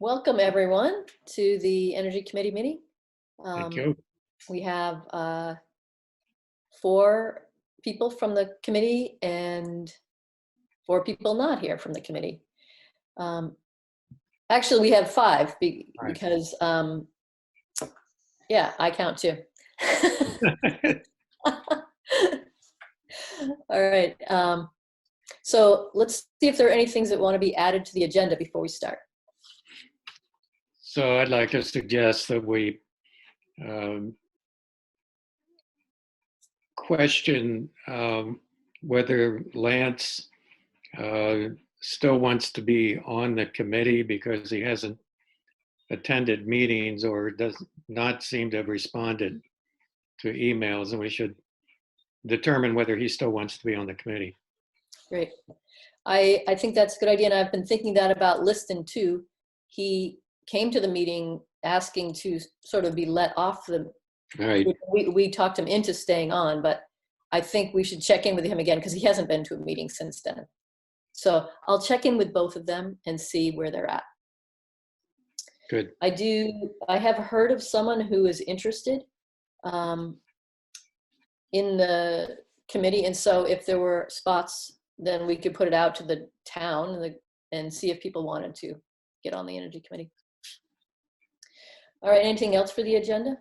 Welcome everyone to the Energy Committee meeting. Thank you. We have 4 people from the committee and 4 people not here from the committee. Actually, we have 5 because, yeah, I count too. All right. So let's see if there are any things that want to be added to the agenda before we start. So I'd like to suggest that we question whether Lance still wants to be on the committee because he hasn't attended meetings or does not seem to have responded to emails, and we should determine whether he still wants to be on the committee. Great. I think that's a good idea, and I've been thinking that about Liston too. He came to the meeting asking to sort of be let off the, Right. we talked him into staying on, but I think we should check in with him again because he hasn't been to a meeting since then. So I'll check in with both of them and see where they're at. Good. I have heard of someone who is interested in the committee, and so if there were spots, then we could put it out to the town and see if people wanted to get on the Energy Committee. All right, anything else for the agenda?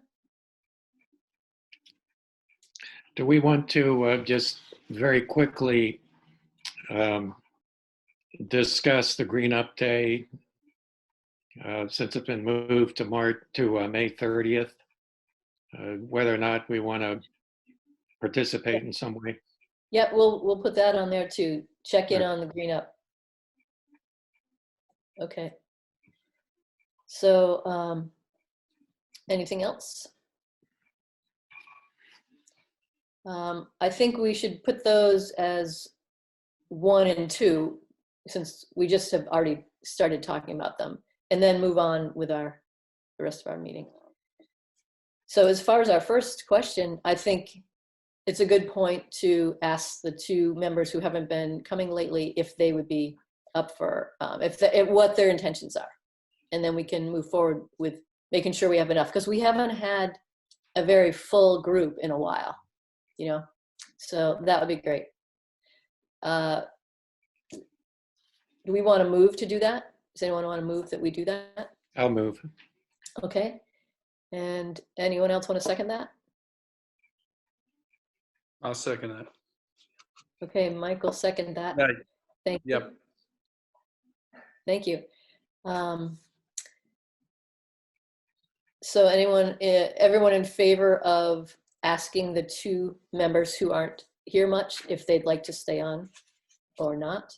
Do we want to just very quickly discuss the Green Up Day since it's been moved to May 30th, whether or not we want to participate in some way? Yep, we'll put that on there too. Check in on the Green Up. Okay. So anything else? I think we should put those as 1 and 2 since we just have already started talking about them, and then move on with the rest of our meeting. So as far as our first question, I think it's a good point to ask the 2 members who haven't been coming lately if they would be up for, what their intentions are. And then we can move forward with making sure we have enough, because we haven't had a very full group in a while, you know? So that would be great. Do we want to move to do that? Does anyone want to move that we do that? I'll move. Okay. And anyone else want to second that? I'll second that. Okay, Michael, second that. Right. Thank you. Yep. Thank you. So everyone in favor of asking the 2 members who aren't here much if they'd like to stay on or not?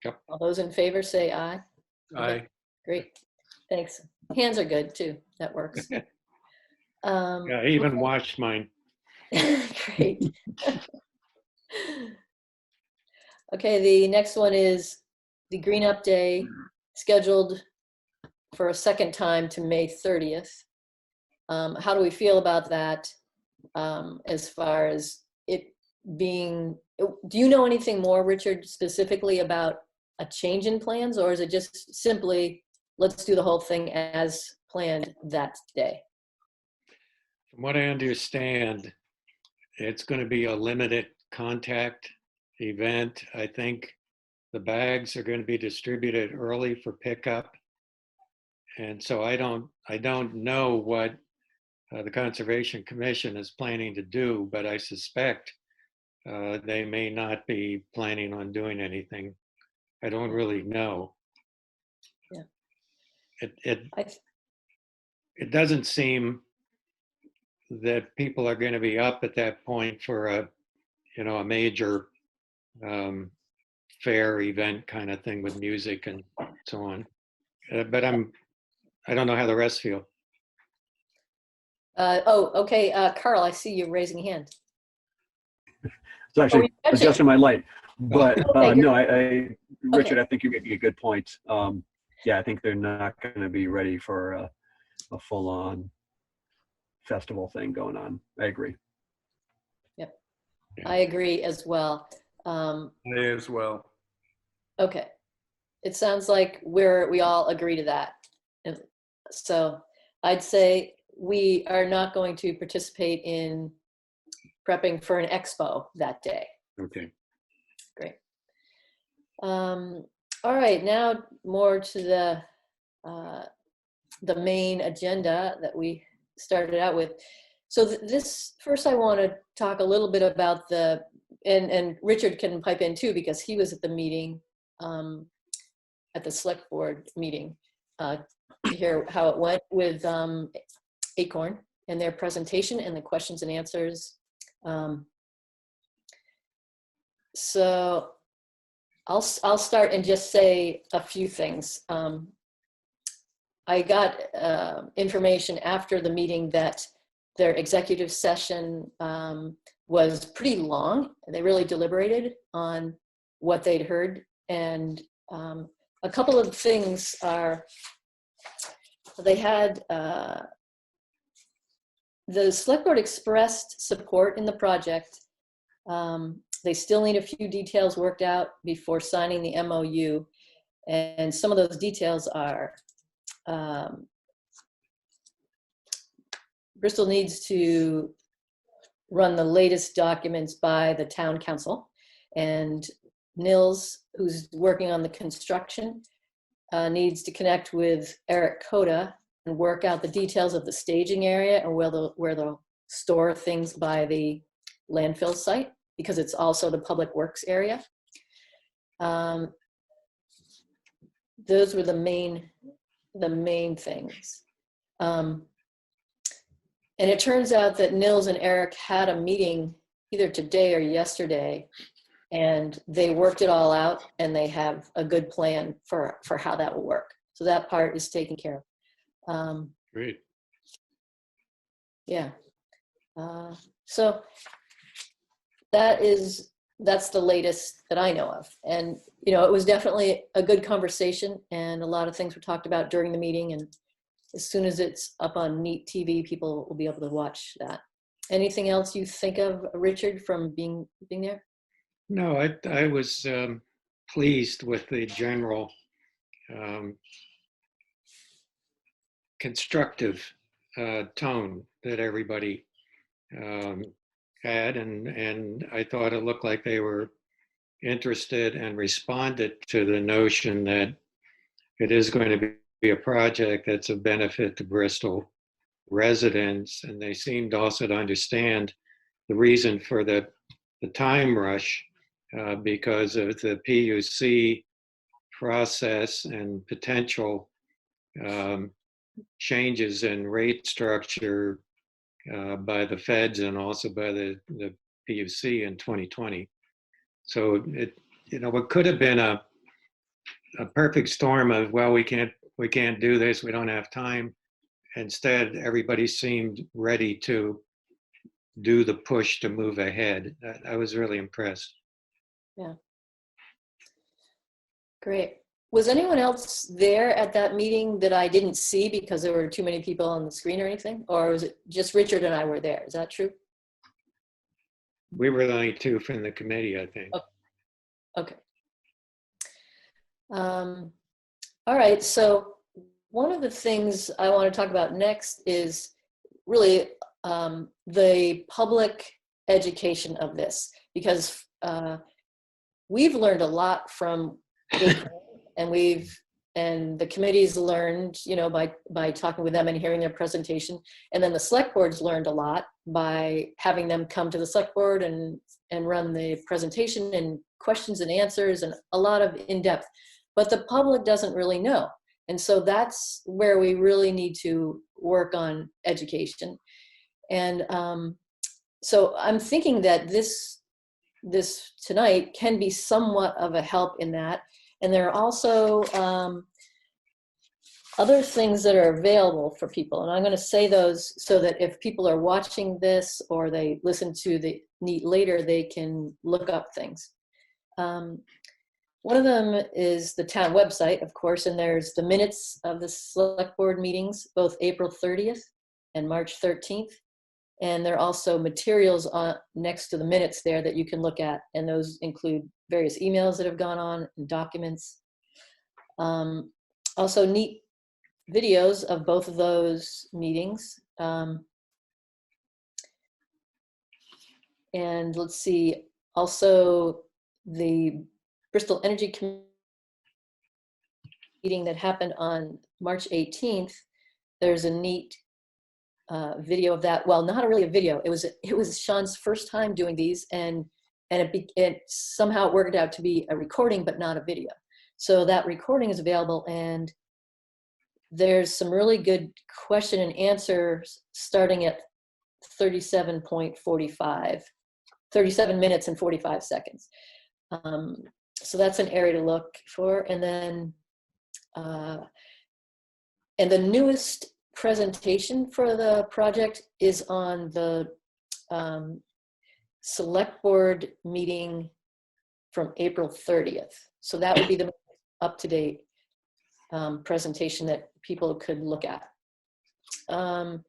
Yep. All those in favor say aye. Aye. Okay, great. Thanks. Hands are good too. That works. Yeah, I even washed mine. Great. Okay, the next one is the Green Up Day, scheduled for a second time to May 30th. How do we feel about that as far as it being, do you know anything more, Richard, specifically about a change in plans, or is it just simply, let's do the whole thing as planned that day? From what I understand, it's going to be a limited contact event. I think the bags are going to be distributed early for pickup. And so I don't know what the Conservation Commission is planning to do, but I suspect they may not be planning on doing anything. I don't really know. Yeah. It doesn't seem that people are going to be up at that point for a major fair event kind of thing with music and so on. But I don't know how the rest feel. Okay. Carl, I see you raising a hand. It's actually adjusting my light, but Okay, no, Richard, I think you're making a good point. Yeah, I think they're not going to be ready for a full-on festival thing going on. I agree. Yep, I agree as well. Me as well. Okay. it sounds like we all agree to that. And so I'd say we are not going to participate in prepping for an expo that day. Okay. Great. All right, now more to the main agenda that we started out with. So this first, I want to talk a little bit about and Richard can pipe in too, because he was at the meeting, at the select board meeting, to hear how it went with Acorn and their presentation and the questions and answers. So I'll start and just say a few things. I got information after the meeting that their executive session was pretty long. They really deliberated on what they'd heard. And a couple of things are, they had, the select board expressed support in the project. They still need a few details worked out before signing the MOU. And some of those details are, Bristol needs to run the latest documents by the town council, and Nils, who's working on the construction, needs to connect with Eric Coda and work out the details of the staging area and where they'll store things by the landfill site, because it's also the public works area. Those were the main things. And it turns out that Nils and Eric had a meeting either today or yesterday, and they worked it all out, and they have a good plan for how that will work. So that part is taken care of. Great. Yeah. So that's the latest that I know of. And, you know, it was definitely a good conversation, and a lot of things were talked about during the meeting. And as soon as it's up on Neat TV, people will be able to watch that. Anything else you think of, Richard, from being there? No, I was pleased with the general constructive tone that everybody had, and I thought it looked like they were interested and responded to the notion that it is going to be a project that's of benefit to Bristol residents, and they seemed also to understand the reason for the time rush because of the PUC process and potential changes in rate structure by the feds and also by the PUC in 2020. So it could have been a perfect storm of, well, we can't do this, we don't have time. Instead, everybody seemed ready to do the push to move ahead. I was really impressed. Yeah. Great. Was anyone else there at that meeting that I didn't see because there were too many people on the screen or anything? Or was it just Richard and I were there? Is that true? We were the only two from the committee, I think. Oh, okay. All right. So one of the things I want to talk about next is really the public education of this, because we've learned a lot from and the committees learned, by talking with them and hearing their presentation. And then the select boards learned a lot by having them come to the select board and run the presentation and questions and answers and a lot of in-depth. But the public doesn't really know. And so that's where we really need to work on education. And so I'm thinking that this tonight can be somewhat of a help in that. And there are also other things that are available for people. And I'm going to say those so that if people are watching this or they listen to the Neat later, they can look up things. One of them is the town website, of course, and there's the minutes of the select board meetings, both April 30th and March 13th. And there are also materials next to the minutes there that you can look at. And those include various emails that have gone on and documents. Also neat videos of both of those meetings. And let's see, also the Bristol Energy Committee meeting that happened on March 18th, there's a neat video of that. Well, not really a video. It was Sean's first time doing these, and it somehow worked out to be a recording, but not a video. So that recording is available, and there's some really good question and answers starting at 37.45, 37 minutes and 45 seconds. So that's an area to look for. And then, and the newest presentation for the project is on the select board meeting from April 30th. So that would be the up-to-date presentation that people could look at. And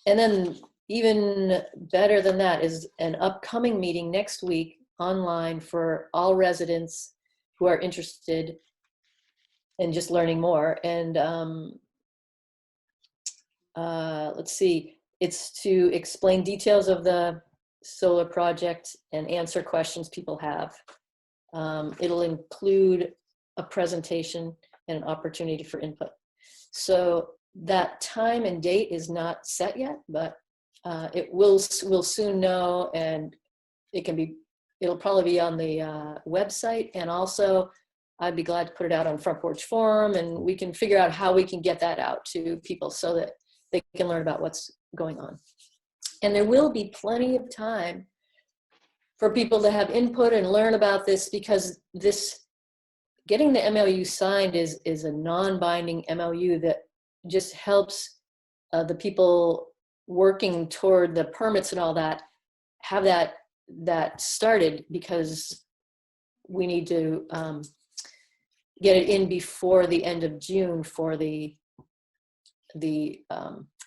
then even better than that is an upcoming meeting next week online for all residents who are interested in just learning more. And let's see, it's to explain details of the solar project and answer questions people have. It'll include a presentation and an opportunity for input. So that time and date is not set yet, but we'll soon know, and it'll probably be on the website, and also I'd be glad to put it out on Front Porch Forum, and we can figure out how we can get that out to people so that they can learn about what's going on. And there will be plenty of time for people to have input and learn about this, because getting the MOU signed is a non-binding MOU that just helps the people working toward the permits and all that have that started, because we need to get it in before the end of June for the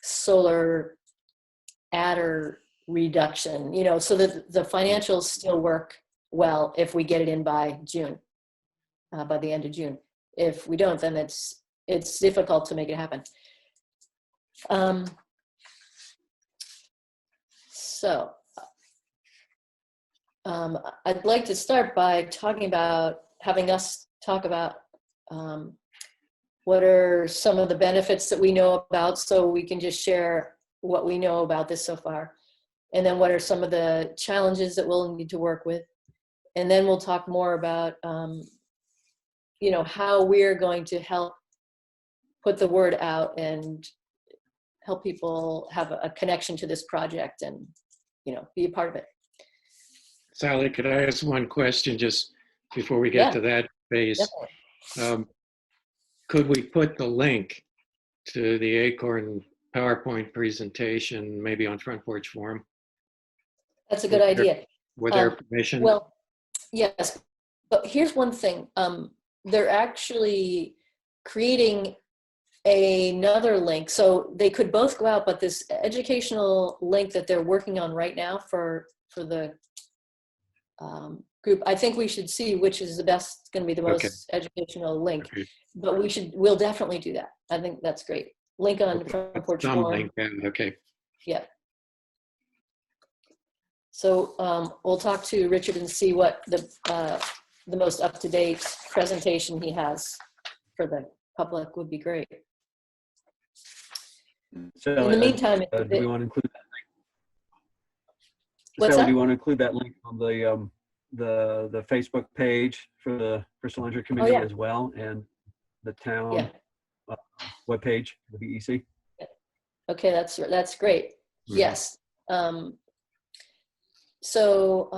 solar adder reduction, so that the financials still work well if we get it in by June, by the end of June. If we don't, then it's difficult to make it happen. So I'd like to start by having us talk about what are some of the benefits that we know about, so we can just share what we know about this so far. And then what are some of the challenges that we'll need to work with. And then we'll talk more about, how we're going to help put the word out and help people have a connection to this project and, be a part of it. Sally, could I ask one question just before we get to that phase? Could we put the link to the Acorn PowerPoint presentation maybe on Front Porch Forum? That's a good idea. With their permission? Well, yes, but here's one thing. They're actually creating another link, so they could both go out, but this educational link that they're working on right now for the group, I think we should see which is going to be the most educational link. Okay. But we'll definitely do that. I think that's great. Link on Front Porch Forum. Okay. Yeah. So we'll talk to Richard and see what the most up-to-date presentation he has for the public would be great. So in the meantime, do we want to include that link? What's So that? do you want to include that link on the Facebook page for the Bristol Energy Committee as well, and the town webpage for the EC? Okay, that's great. Mm-hmm. Yes. So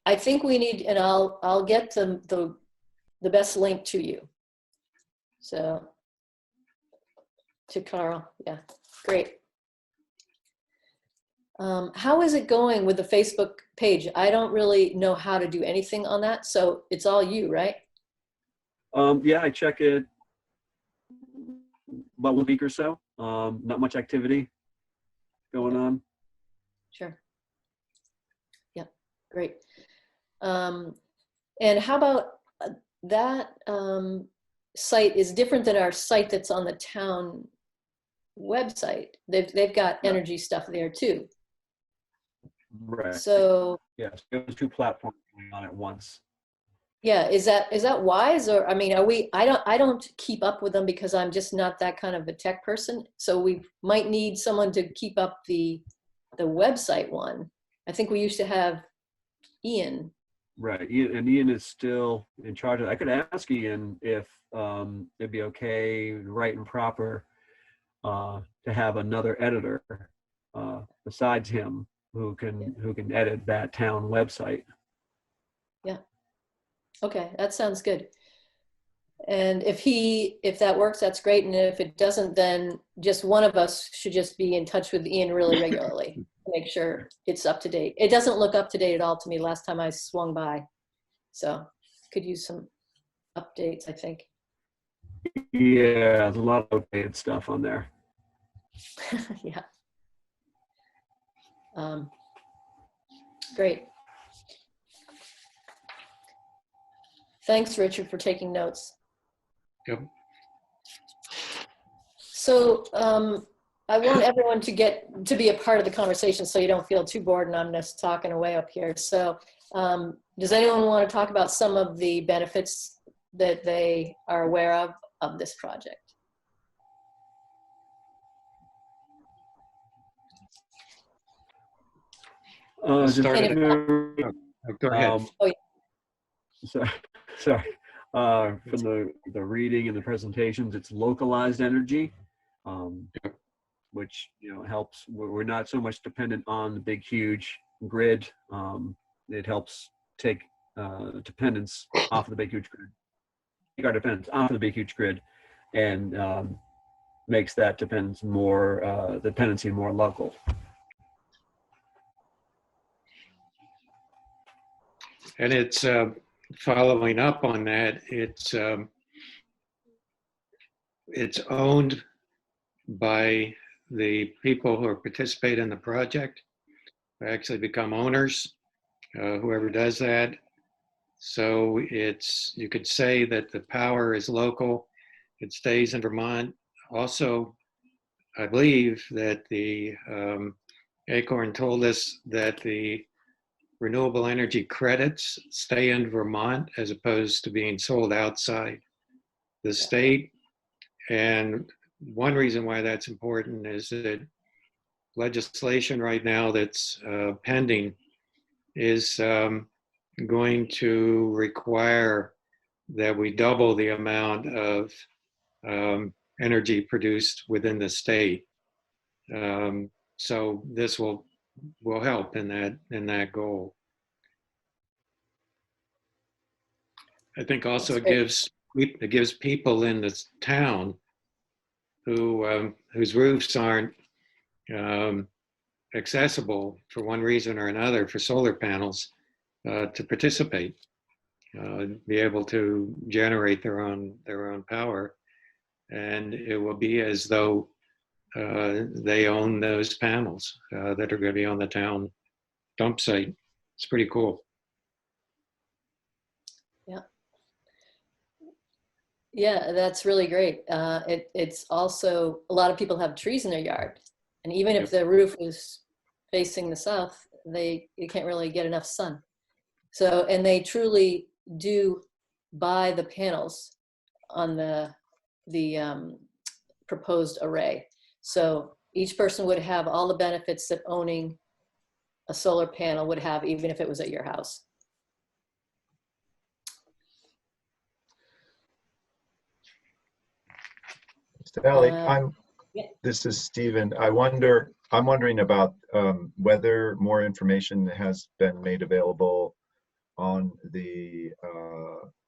I think we need, and I'll get the best link to you. So to Carl, yeah, great. How is it going with the Facebook page? I don't really know how to do anything on that, so it's all you, right? Yeah, I check it about 1 week or so. Not much activity going on. Sure. Yeah, great. And how about that? site is different than our site that's on the town website. They've got energy stuff there too. Right. So Yes, those two platforms going on at once. yeah, is that wise? Or I mean, I don't keep up with them because I'm just not that kind of a tech person. So we might need someone to keep up the website one. I think we used to have Ian. Right, Ian is still in charge of. I could ask Ian if it'd be okay, right and proper, to have another editor besides him who can edit that town website. Yeah. Okay, that sounds good. And if that works, that's great. And if it doesn't, then just one of us should just be in touch with Ian really regularly to make sure it's up to date. It doesn't look up to date at all to me last time I swung by. So could use some updates, I think. Yeah, there's a lot of updated stuff on there. Yeah. Great. Thanks, Richard, for taking notes. Yep. So I want everyone to be a part of the conversation so you don't feel too bored and I'm just talking away up here. So does anyone want to talk about some of the benefits that they are aware of this project? Go ahead. Oh, yeah. Sorry. From the reading and the presentations, it's localized energy, which helps. We're not so much dependent on the big, huge grid. It helps take dependence off of the big, huge grid. Take our dependence off of the big, huge grid, and makes that dependency more local. And it's following up on that. It's owned by the people who participate in the project, who actually become owners, whoever does that. So you could say that the power is local. It stays in Vermont. Also, I believe that the Acorn told us that the renewable energy credits stay in Vermont as opposed to being sold outside the state. And one reason why that's important is that legislation right now that's pending is going to require that we double the amount of energy produced within the state. So this will help in that goal. I think also it gives people in this town whose roofs aren't accessible for one reason or another for solar panels to participate, be able to generate their own power, and it will be as though they own those panels that are going to be on the town dump site. It's pretty cool. Yeah, that's really great. It's also, a lot of people have trees in their yard, and even if the roof is facing the south, you can't really get enough sun. So, and they truly do buy the panels on the proposed array. So each person would have all the benefits that owning a solar panel would have, even if it was at your house. Sally, yeah. This is Stephen. I'm wondering about whether more information has been made available on the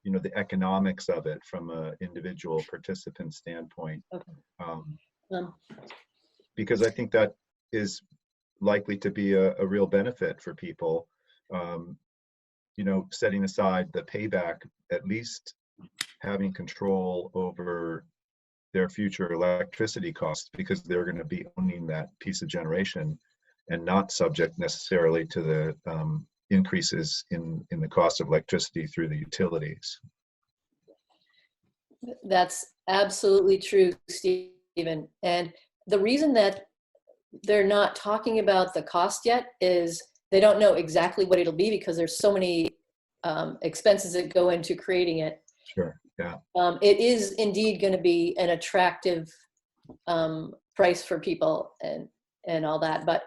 the economics of it from an individual participant standpoint. Okay. Because I think that is likely to be a real benefit for people. Setting aside the payback, at least having control over their future electricity costs, because they're going to be owning that piece of generation and not subject necessarily to the increases in the cost of electricity through the utilities. That's absolutely true, Stephen. And the reason that they're not talking about the cost yet is they don't know exactly what it'll be because there's so many expenses that go into creating it. Sure, yeah. It is indeed going to be an attractive price for people and all that, but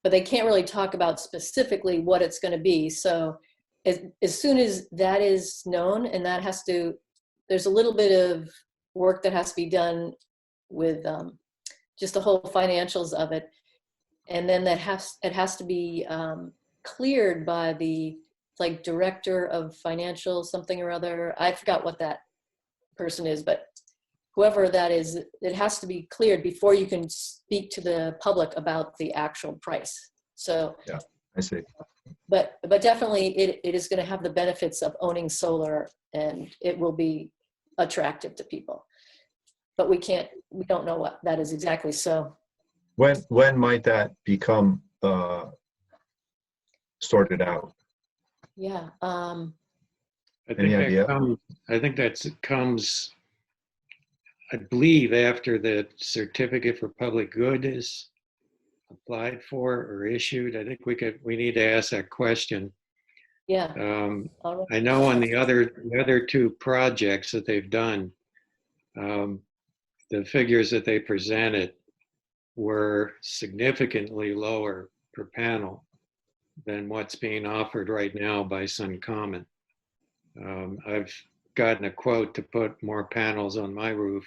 they can't really talk about specifically what it's going to be. So as soon as that is known, and that has to, there's a little bit of work that has to be done with just the whole financials of it, and then it has to be cleared by the like director of financial something or other. I forgot what that person is, but whoever that is, it has to be cleared before you can speak to the public about the actual price. So Yeah, I see. but definitely it is going to have the benefits of owning solar, and it will be attractive to people, but we don't know what that is exactly. So When might that become sorted out? yeah, I think Any idea? I think that comes, I believe, after the certificate for public good is applied for or issued. I think we need to ask that question. yeah. I know on the other two projects that they've done, the figures that they presented were significantly lower per panel than what's being offered right now by Suncommon. I've gotten a quote to put more panels on my roof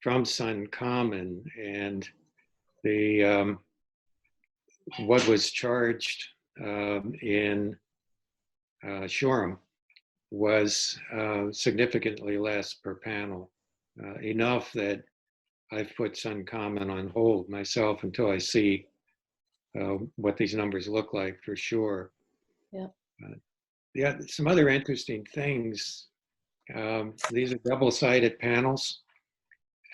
from Suncommon, and the what was charged in Shoreham was significantly less per panel, enough that I've put Suncommon on hold myself until I see what these numbers look like for sure. Yeah. Yeah, some other interesting things. These are double-sided panels,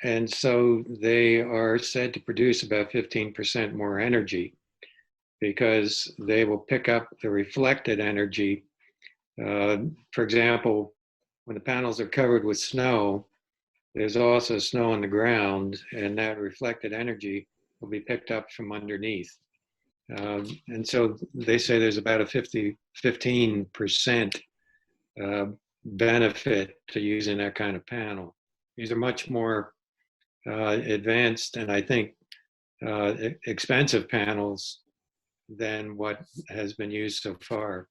and so they are said to produce about 15% more energy because they will pick up the reflected energy. For example, when the panels are covered with snow, there's also snow on the ground, and that reflected energy will be picked up from underneath. And so they say there's about a 15% benefit to using that kind of panel. These are much more advanced and I think expensive panels than what has been used so far.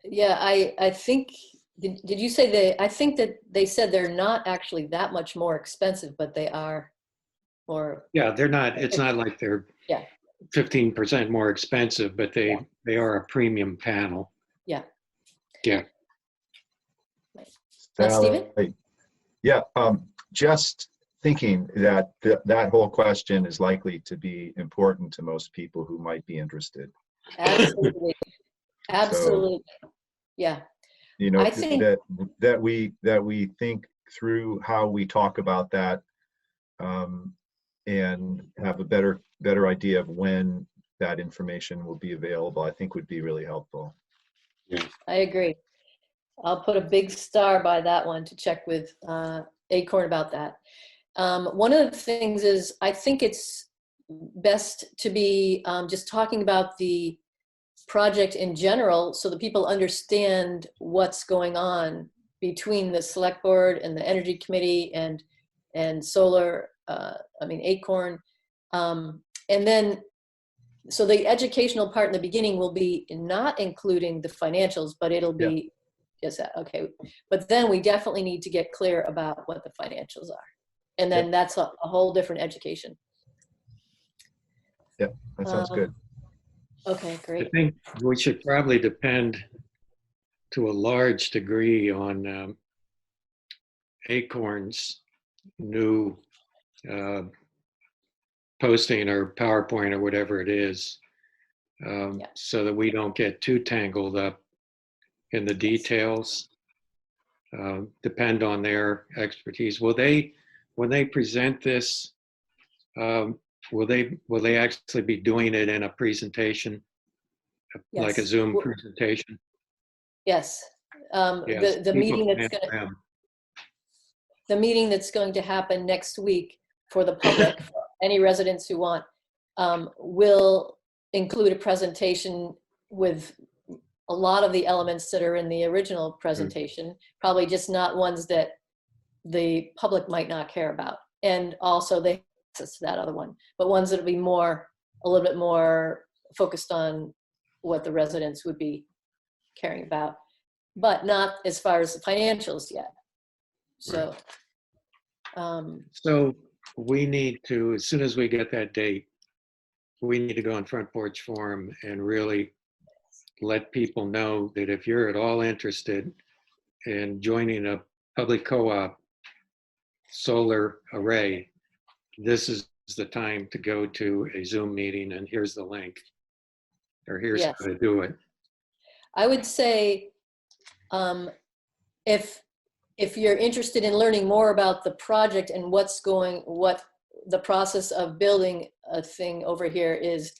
Yeah, I think, did you say I think that they said they're not actually that much more expensive, but they are more. Yeah, they're not, it's not like they're Yeah. 15% more expensive, but they are a premium panel. Yeah. Yeah. Stephen? Yeah, just thinking that that whole question is likely to be important to most people who might be interested. Absolutely. Absolutely. So, yeah. You know, I think that we think through how we talk about that, and have a better idea of when that information will be available, I think would be really helpful. Yeah. I agree. I'll put a big star by that one to check with Acorn about that. One of the things is I think it's best to be just talking about the project in general so that people understand what's going on between the select board and the energy committee and solar, Acorn. And then, so the educational part in the beginning will be not including the financials, but it'll be just that, okay. But then we definitely need to get clear about what the financials are. And then that's a whole different education. Yeah, that sounds good. Okay, great. I think we should probably depend to a large degree on Acorn's new posting or PowerPoint or whatever it is, so that we don't get too tangled up in the details. Depend on their expertise. Will they, when they present this, will they actually be doing it in a presentation, like a Zoom presentation? Yes. Yes, The people meeting can that's ask going to, them. the meeting that's going to happen next week for the public, for any residents who want, will include a presentation with a lot of the elements that are in the original presentation, probably just not ones that the public might not care about. And also they have access to that other one, but ones that will be a little bit more focused on what the residents would be caring about, but not as far as the financials yet. So, So we need to, as soon as we get that date, we need to go on Front Porch Forum and really let people know that if you're at all interested in joining a public co-op solar array, this is the time to go to a Zoom meeting, and here's the link, or here's yes, how to do it. I would say, if you're interested in learning more about the project and what the process of building a thing over here is,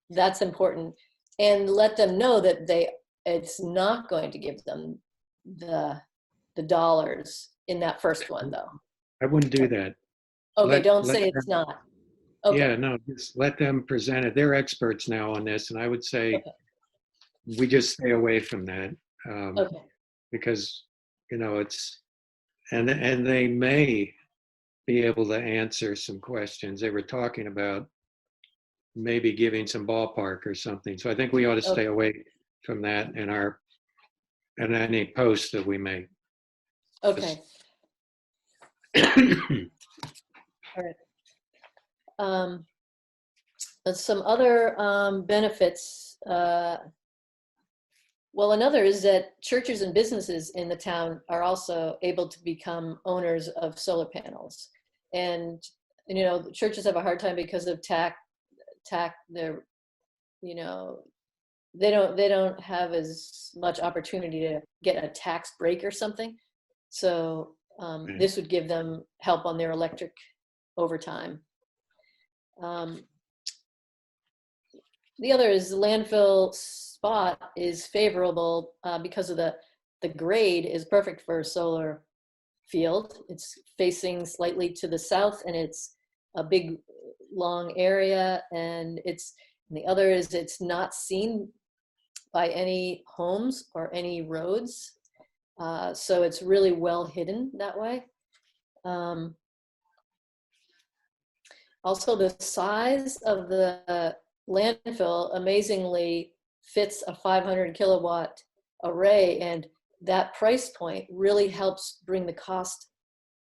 that's important. And let them know that it's not going to give them the dollars in that first one, though. I wouldn't do that. Okay, don't let say them- it's not. Okay. Yeah, no, just let them present it. They're experts now on this, and I would say Okay. we just stay away from that, Okay. because it's and they may be able to answer some questions. They were talking about maybe giving some ballpark or something. So I think we ought to stay away from that in any post that we make. Okay. All right. Some other benefits. Well, another is that churches and businesses in the town are also able to become owners of solar panels. And, churches have a hard time because of they're, they don't have as much opportunity to get a tax break or something. So this would give them help on their electric over time. The other is the landfill spot is favorable because of the grade is perfect for a solar field. It's facing slightly to the south, and it's a big, long area. And the other is it's not seen by any homes or any roads. So it's really well hidden that way. Also, the size of the landfill amazingly fits a 500 kilowatt array, and that price point really helps bring the cost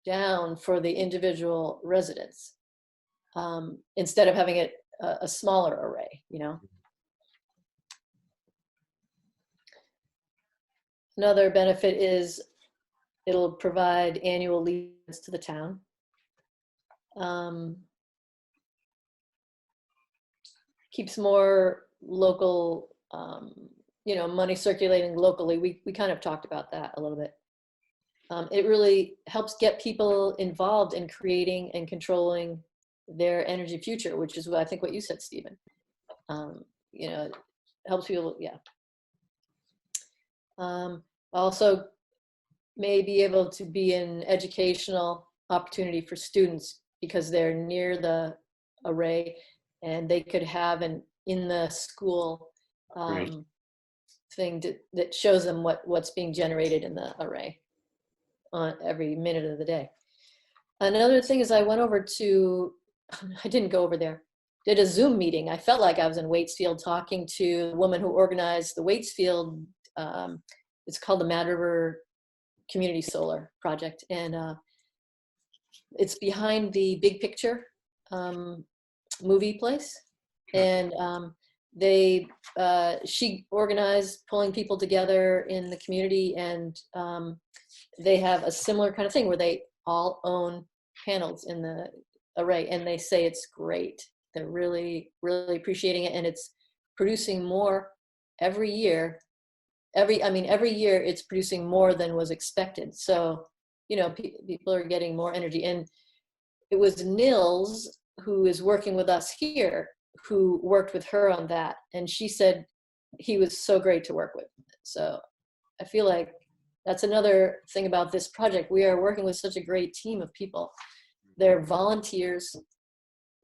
down for the individual residents, instead of having it a smaller array. Another benefit is it'll provide annual leads to the town. Keeps more local, money circulating locally. We kind of talked about that a little bit. It really helps get people involved in creating and controlling their energy future, which is I think what you said, Stephen. It helps people, yeah. Also may be able to be an educational opportunity for students because they're near the array, and they could have in the school thing that shows them what's being generated in the array on every minute of the day. Another thing is I didn't go over there, did a Zoom meeting. I felt like I was in Waitsfield talking to the woman who organized the Waitsfield, it's called the Mad River Community Solar Project. And it's behind the Big Picture movie place. And she organized pulling people together in the community, and they have a similar kind of thing where they all own panels in the array, and they say it's great. They're really, really appreciating it, and it's producing more every year. Every year it's producing more than was expected. So, people are getting more energy. And it was Nils, who is working with us here, who worked with her on that. And she said he was so great to work with. So I feel like that's another thing about this project. We are working with such a great team of people. They're volunteers,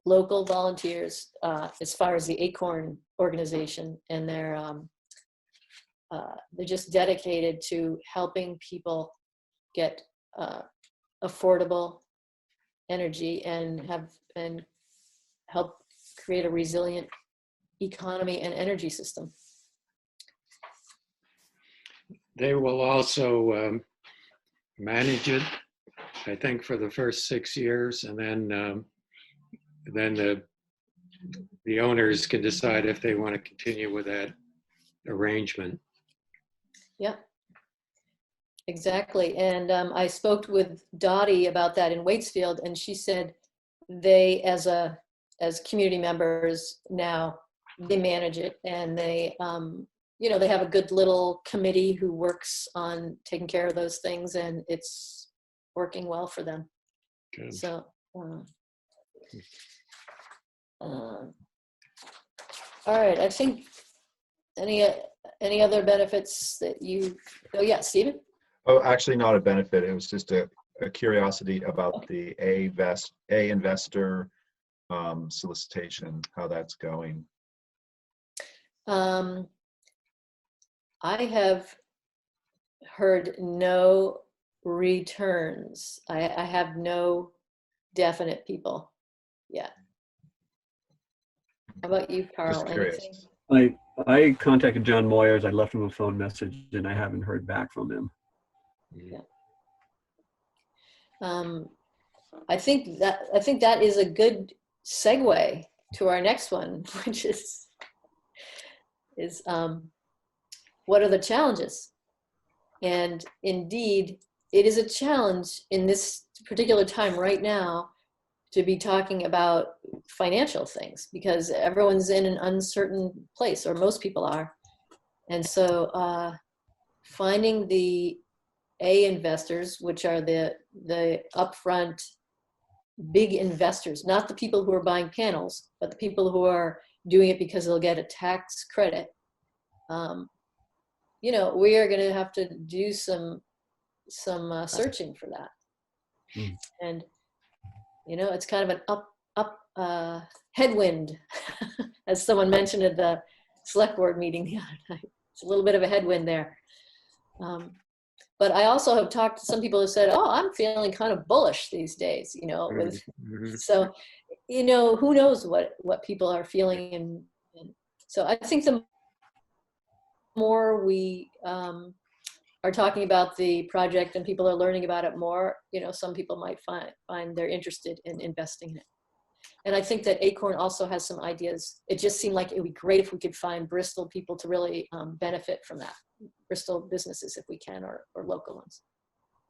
local volunteers, as far as the Acorn organization, and they're just dedicated to helping people get affordable energy and help create a resilient economy and energy system. They will also manage it, I think, for the first 6 years, and then the owners can decide if they want to continue with that arrangement. Yeah, exactly. And I spoke with Dottie about that in Waitsfield, and she said they, as community members now, they manage it, and they they have a good little committee who works on taking care of those things, and it's working well for them. Good. So, all right. I think any other benefits that you? Oh yeah, Stephen. Oh, actually, not a benefit. It was just a curiosity about the A investor solicitation, how that's going. I have heard no returns. I have no definite people yet. How about you, Carl? Just curious. Anything? I contacted John Moyers. I left him a phone message, and I haven't heard back from him. Yeah. I think that is a good segue to our next one, which is what are the challenges? And indeed, it is a challenge in this particular time right now to be talking about financial things, because everyone's in an uncertain place, or most people are. And so finding the A investors, which are the upfront big investors, not the people who are buying panels, but the people who are doing it because they'll get a tax credit. We are going to have to do some searching for that. And it's kind of an up headwind, as someone mentioned at the select board meeting the other night. It's a little bit of a headwind there. But I also have talked to some people who said, "Oh, I'm feeling kind of bullish these days." So, who knows what people are feeling, and so I think the more we are talking about the project and people are learning about it more, some people might find they're interested in investing in it. And I think that Acorn also has some ideas. It just seemed like it would be great if we could find Bristol people to really benefit from that. Bristol businesses, if we can, or local ones.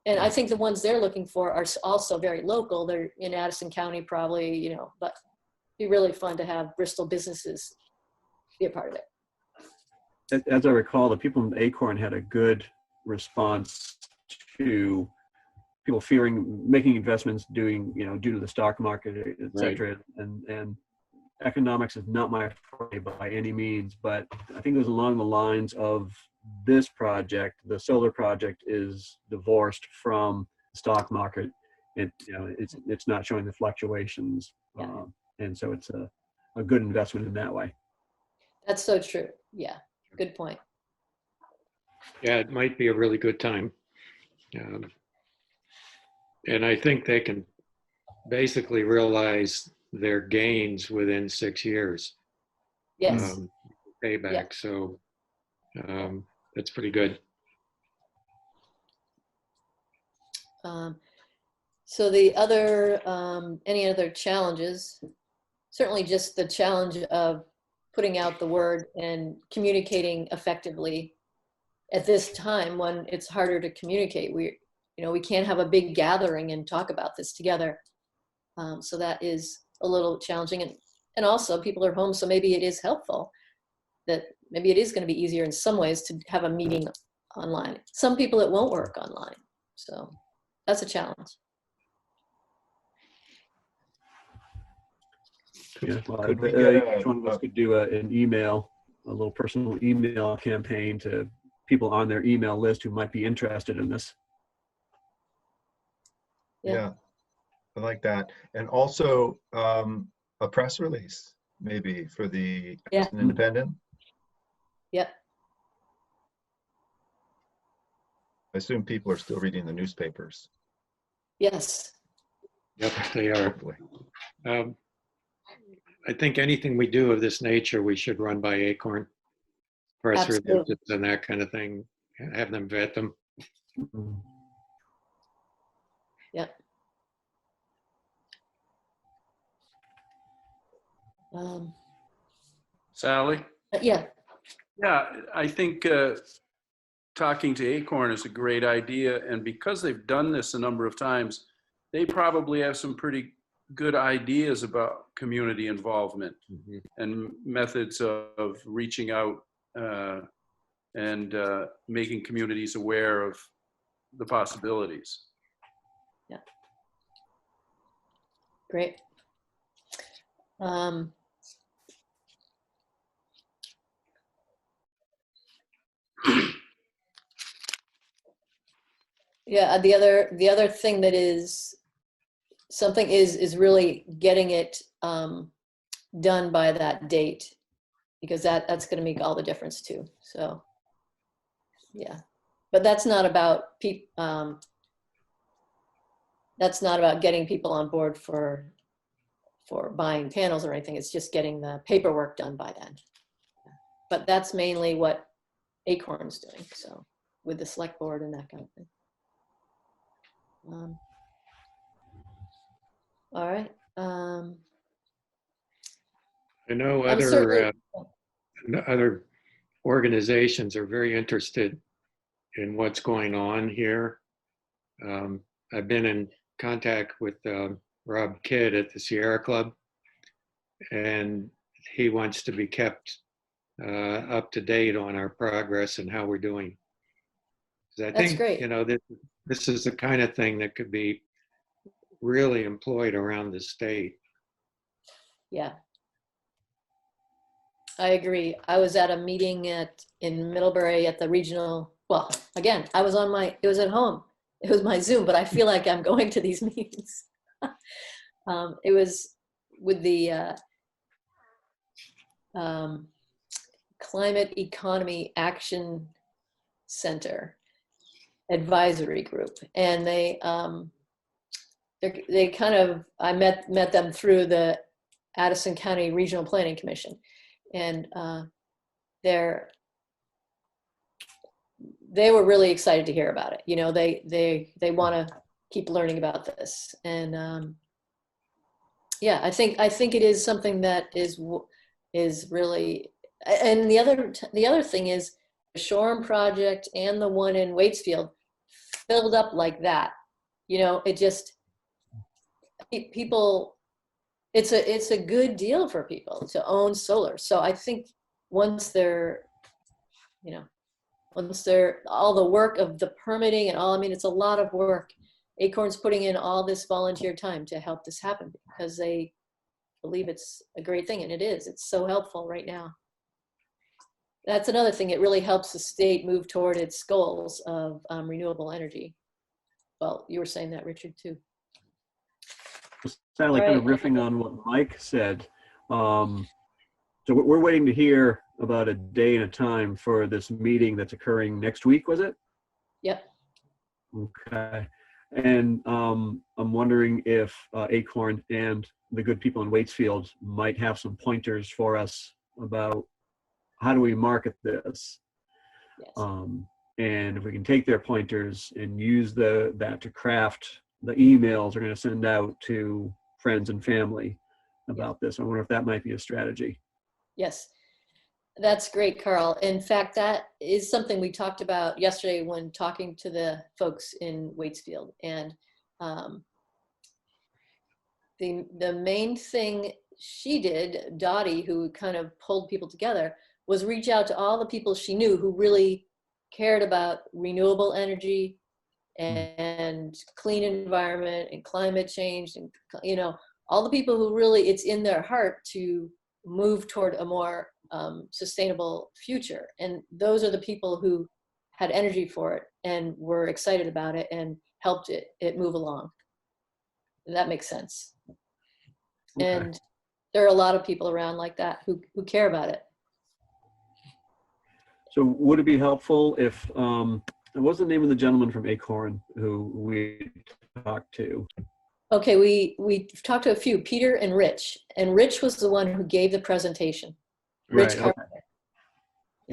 And I think the ones they're looking for are also very local. They're in Addison County probably, but it'd be really fun to have Bristol businesses be a part of it. As I recall, the people in Acorn had a good response to people fearing making investments, due to the stock market, et cetera. Right. And economics is not my forte by any means, but I think it was along the lines of this project. The solar project is divorced from the stock market. It's not showing the fluctuations, and so it's a good investment in that way. That's so true. Yeah, good point. Yeah, it might be a really good time. And I think they can basically realize their gains within 6 years. Yes. Payback. Yeah. So that's pretty good. So the other, any other challenges? Certainly just the challenge of putting out the word and communicating effectively at this time when it's harder to communicate. We can't have a big gathering and talk about this together. So that is a little challenging. And also people are home, so maybe it is helpful that maybe it is going to be easier in some ways to have a meeting online. Some people it won't work online. So that's a challenge. Yeah, well, each one of us could do an email, a little personal email campaign to people on their email list who might be interested in this. Yeah, I like that. And also a press release, maybe for the Yeah. Aston Independent. Yep. I assume people are still reading the newspapers. Yes. Yep, they are. Hopefully. I think anything we do of this nature, we should run by Acorn. Press Absolutely. releases and that kind of thing, have them vet them. Yep. Sally? Yeah. Yeah, I think talking to Acorn is a great idea. And because they've done this a number of times, they probably have some pretty good ideas about community involvement and methods of reaching out and making communities aware of the possibilities. Yeah. Great. Yeah, the other thing that is something is really getting it done by that date, because that's going to make all the difference too. So yeah, but that's not about that's not about getting people on board for buying panels or anything. It's just getting the paperwork done by then. But that's mainly what Acorn's doing. So with the select board and that kind of thing. All right. I know I'm certainly- other organizations are very interested in what's going on here. I've been in contact with Rob Kidd at the Sierra Club, and he wants to be kept up to date on our progress and how we're doing. 'Cause I That's think, great. you know, this is the kind of thing that could be really employed around the state. Yeah. I agree. I was at a meeting in Middlebury at the regional, well, again, it was at home. It was my Zoom, but I feel like I'm going to these meetings. It was with the Climate Economy Action Center advisory group. And they kind of, I met them through the Addison County Regional Planning Commission. And they were really excited to hear about it. You know, they want to keep learning about this. And yeah, I think it is something that is really, and the other thing is the Shoreham project and the one in Waitsfield filled up like that. You know, it just, people, it's a good deal for people to own solar. So I think once they're all the work of the permitting and all, I mean, it's a lot of work. Acorn's putting in all this volunteer time to help this happen because they believe it's a great thing, and it is. It's so helpful right now. That's another thing. It really helps the state move toward its goals of renewable energy. Well, you were saying that, Richard, too. Sally, kind of riffing on what Mike said. So we're waiting to hear about a day and a time for this meeting that's occurring next week, was it? Yep. Okay. And I'm wondering if Acorn and the good people in Waitsfield might have some pointers for us about how do we market this. Yes. And if we can take their pointers and use that to craft the emails we're going to send out to friends and family about this. I wonder if that might be a strategy. Yes, that's great, Carl. In fact, that is something we talked about yesterday when talking to the folks in Waitsfield. And the main thing she did, Dottie, who kind of pulled people together, was reach out to all the people she knew who really cared about renewable energy and clean environment and climate change, and, you know, all the people who really, it's in their heart to move toward a more sustainable future. And those are the people who had energy for it and were excited about it and helped it move along. And that makes sense. Okay. And there are a lot of people around like that who care about it. So would it be helpful if, what's the name of the gentleman from Acorn who we talked to? Okay, we talked to a few, Peter and Rich was the one who gave the presentation. Rich Right, Carpenter.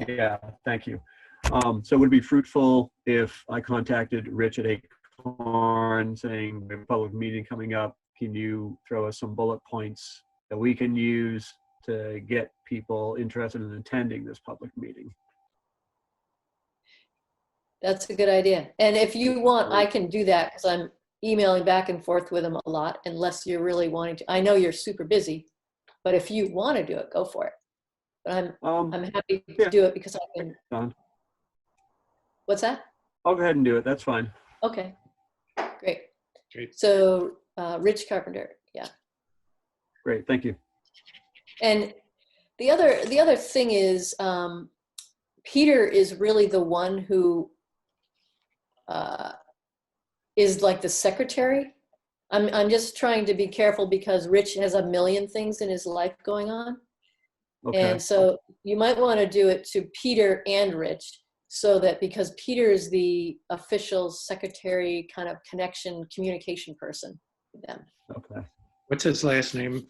okay. Yeah, thank you. So would it be fruitful if I contacted Rich at Acorn saying we have a public meeting coming up? Can you throw us some bullet points that we can use to get people interested in attending this public meeting? That's a good idea. And if you want, I can do that because I'm emailing back and forth with him a lot, unless you're really wanting to. I know you're super busy, but if you want to do it, go for it. But I'm happy to yeah. do it because I can. Done. What's that? I'll go ahead and do it. That's fine. Okay, great. Great. So Rich Carpenter, yeah. Great, thank you. And the other thing is, Peter is really the one who is like the secretary. I'm just trying to be careful because Rich has a million things in his life going on. Okay. And so you might want to do it to Peter and Rich, so that because Peter is the official secretary kind of connection communication person with them. Okay. What's his last name?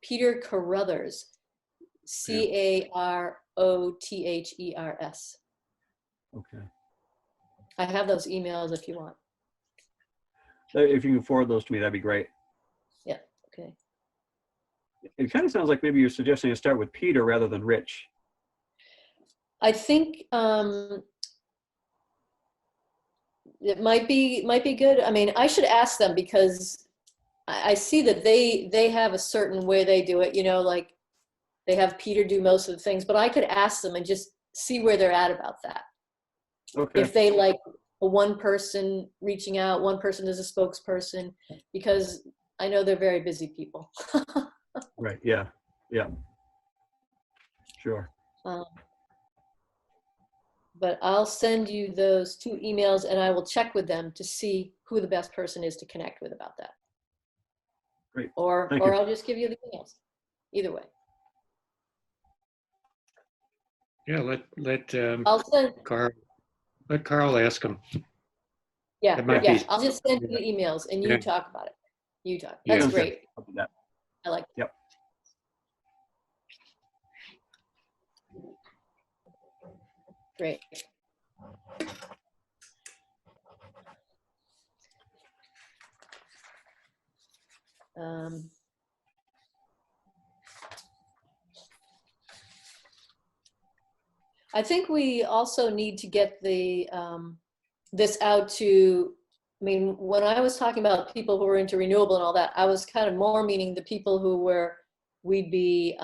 Peter Carruthers, Carrothers. Okay. I have those emails if you want. If you can forward those to me, that'd be great. Yeah, okay. It kind of sounds like maybe you're suggesting to start with Peter rather than Rich. I think it might be good. I mean, I should ask them because I see that they have a certain way they do it, you know, like they have Peter do most of the things, but I could ask them and just see where they're at about that. Okay. If they like one person reaching out, one person is a spokesperson, because I know they're very busy people. Right. Yeah. Yeah. Sure. But I'll send you those 2 emails and I will check with them to see who the best person is to connect with about that. Great. Or Thank you. I'll just give you the emails. Either way. Yeah, let I'll send, Carl ask him. yeah, It might yeah. be- I'll just send you the emails and you Yeah. talk about it. You talk. Yeah. That's Okay. great. I'll do that. I like it. Yep. Great. I think we also need to get the this out to, I mean, when I was talking about people who were into renewable and all that, I was kind of more meaning the people who we'd be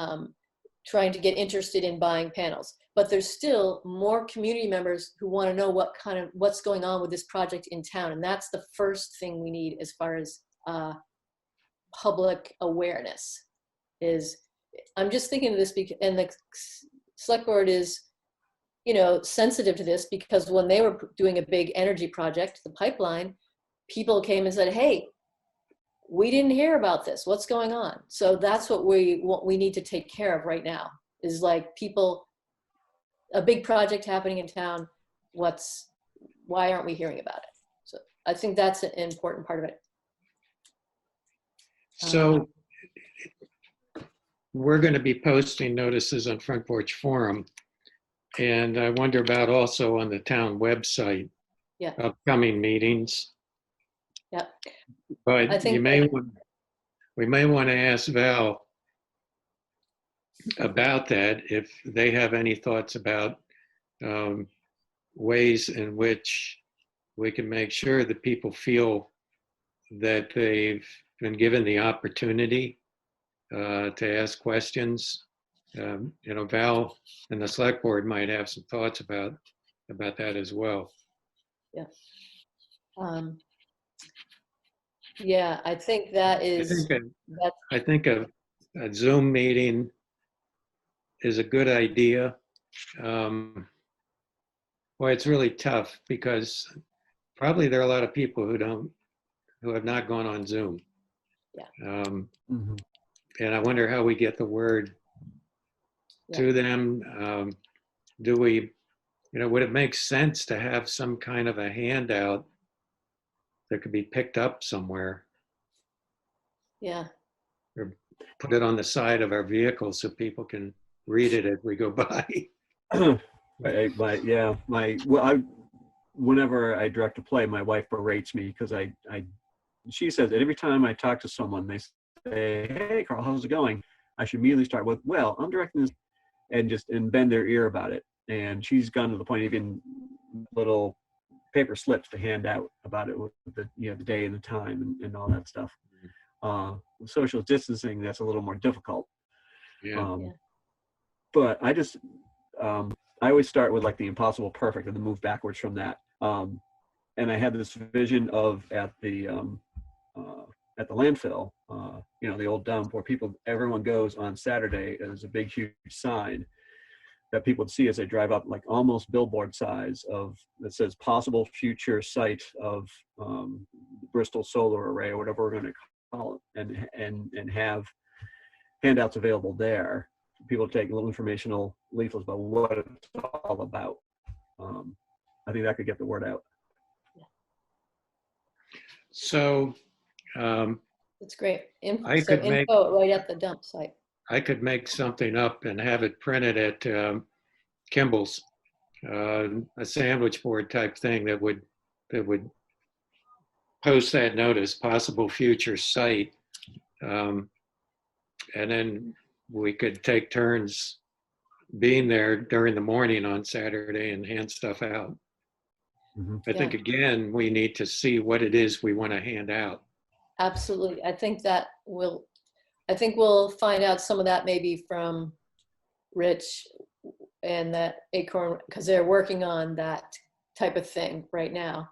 trying to get interested in buying panels. But there's still more community members who want to know what's going on with this project in town. And that's the first thing we need as far as public awareness is. I'm just thinking of this and the select board is, you know, sensitive to this because when they were doing a big energy project, the pipeline, people came and said, hey, we didn't hear about this. What's going on? So that's what we need to take care of right now is like people, a big project happening in town. Why aren't we hearing about it? So I think that's an important part of it. So we're going to be posting notices on Front Porch Forum. And I wonder about also on the town website, Yeah. upcoming meetings. Yeah. But I think we may want to ask Val about that if they have any thoughts about ways in which we can make sure that people feel that they've been given the opportunity to ask questions. You know, Val and the select board might have some thoughts about that as well. Yeah. Yeah, I think that is. I think a Zoom meeting is a good idea. Well, it's really tough because probably there are a lot of people who have not gone on Zoom. Yeah. Mhm. And I wonder how we get the word Yeah. to them. Do we, would it make sense to have some kind of a handout that could be picked up somewhere Yeah. or put it on the side of our vehicle so people can read it as we go by? Whenever I direct a play, my wife berates me because she says that every time I talk to someone, they say, "Hey, Carl, how's it going?" I should immediately start with, "Well, I'm directing this," and bend their ear about it. And she's gone to the point of even little paper slips to hand out about it with the day and the time and all that stuff. Social distancing, that's a little more difficult. Yeah. Yeah. But I always start with like the impossible perfect and then move backwards from that. And I had this vision of at the landfill, the old dump where everyone goes on Saturday. And there's a big, huge sign that people would see as they drive up, like almost billboard size that says possible future site of Bristol solar array or whatever we're going to call it, and have handouts available there. People take little informational leaflets about what it's all about. I think that could get the word out. So It's great. I could make Info right at the dump site. I could make something up and have it printed at Kimball's, a sandwich board type thing that would post that notice, possible future site, and then we could take turns being there during the morning on Saturday and hand stuff out. Mm-hmm. I think again we need to see what it is we want to hand out. Absolutely. I think we'll find out some of that maybe from Rich and that Acorn, because they're working on that type of thing right now.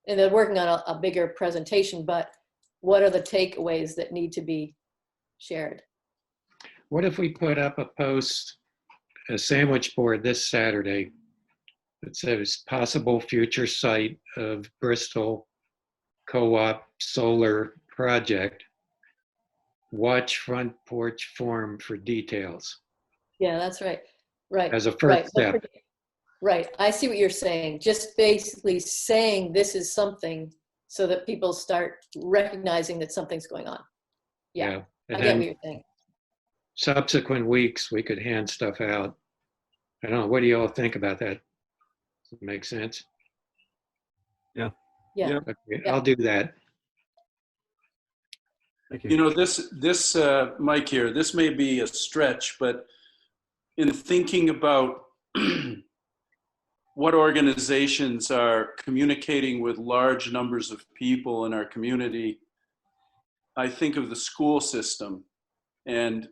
And they're working on a bigger presentation, but what are the takeaways that need to be shared? What if we put up a sandwich board this Saturday that says possible future site of Bristol Co-op solar project. Watch front porch forum for details. Yeah, that's right. Right. As a first right. step. Right. I see what you're saying. Just basically saying this is something so that people start recognizing that something's going on. Yeah. And I get what you're saying. Subsequent weeks, we could hand stuff out. I don't know. What do you all think about that? Does it make sense? Yeah. Okay, I'll do that. Thank you. This Mike here, this may be a stretch, but in thinking about what organizations are communicating with large numbers of people in our community, I think of the school system. And,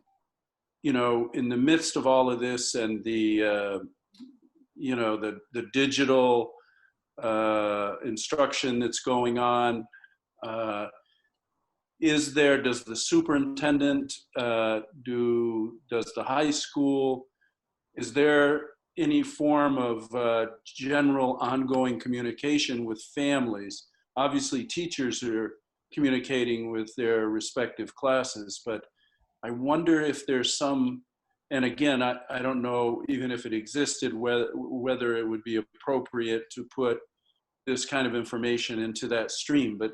in the midst of all of this and the digital instruction that's going on, does the superintendent, does the high school, is there any form of general ongoing communication with families? Obviously, teachers are communicating with their respective classes, but I wonder if there's some, and again, I don't know even if it existed, whether it would be appropriate to put this kind of information into that stream, but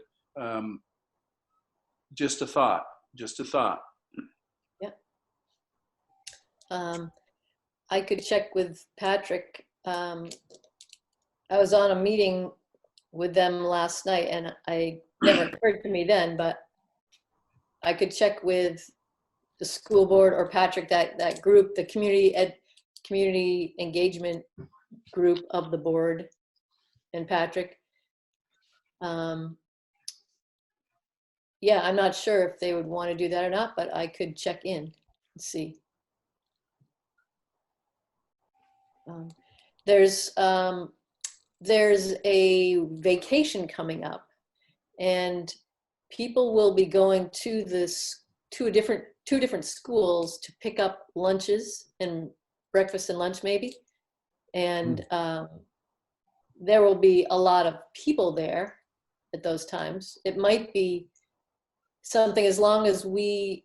just a thought. Yeah. I could check with Patrick. I was on a meeting with them last night and I never occurred to me then, but I could check with the school board or Patrick, that group, the community engagement group of the board, and Patrick. Yeah, I'm not sure if they would want to do that or not, but I could check in and see. There's a vacation coming up, and people will be going to two different schools to pick up lunches and breakfast and lunch maybe, and there will be a lot of people there at those times. It might be something, as long as we